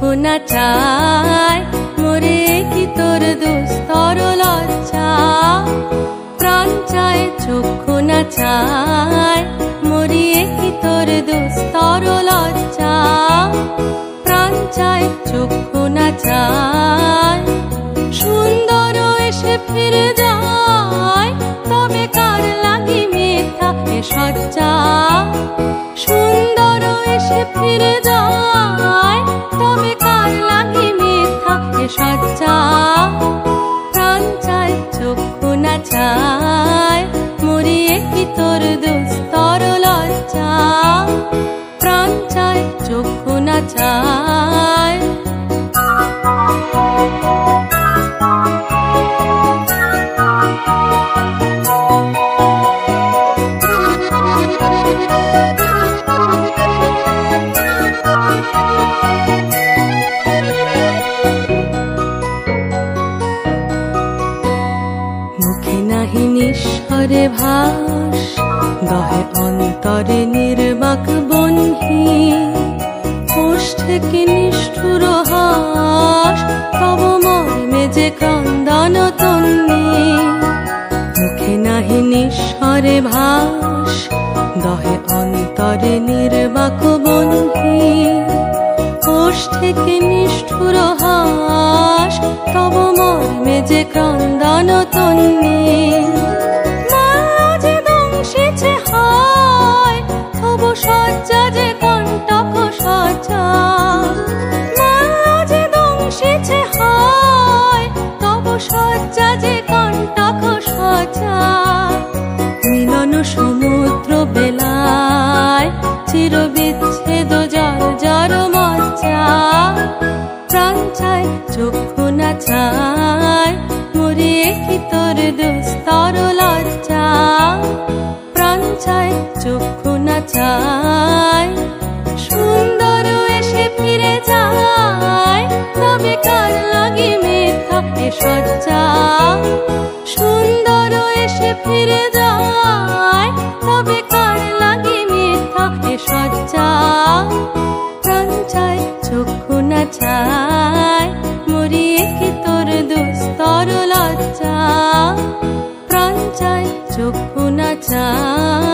চক্ষু না চায় মোরে কি তোর দুস্তর লজ্জা প্রাণ চায় চক্ষু না চায় মোরে কি তোর দুস্তর লজ্জা প্রাণ চায় চক্ষু না চায় সুন্দর এসে ফিরে যায় তবে কার লাগি মিথ্যা এ সজ্জা সুন্দর এসে ফিরে যায় তবে কার লাগি মিথ্যা এ সজ্জা প্রাণ চায় চক্ষু না চায় মরিয়ে কি তোর দুস্তর লজ্জা প্রাণ চায় চক্ষু না চায় মুখে নাহি নিঃস্বরে ভাস দহে অন্তরে নির্বাক বহ্নি ওষ্ঠে কি নিষ্ঠুর হাস তব মর্মে যে ক্রন্দন তন্নি মুখে নাহি নিঃস্বরে ভাস দহে অন্তরে নির্বাক বহ্নি ওষ্ঠে কি নিষ্ঠুর হাস তব মর্মে যে ক্রন্দন তন্নি মায়া যে দংশিছে হায় তব সজ্জা যে কণ্টক সজ্জা মায়া যে দংশিছে হায় তব সজ্জা যে কণ্টক সজ্জা মিলন সমুদ্র বেলায় চির বিচ্ছেদ জর জর মজ্জা প্রাণ চায় চক্ষু না চায় মরিয়ে কি তোর দুস্তর লজ্জা প্রাণ চায় চক্ষু না চায় সুন্দর এসে ফিরে যায় তবে কার লাগি মিথ্যা এ সজ্জা সুন্দর এসে ফিরে যায় তবে কার লাগি মিথ্যা এ সজ্জা প্রাণ চায় চক্ষু না চায় মরিয়ে কি তোর দুস্তর লজ্জা প্রাণ চায় চক্ষু না চায়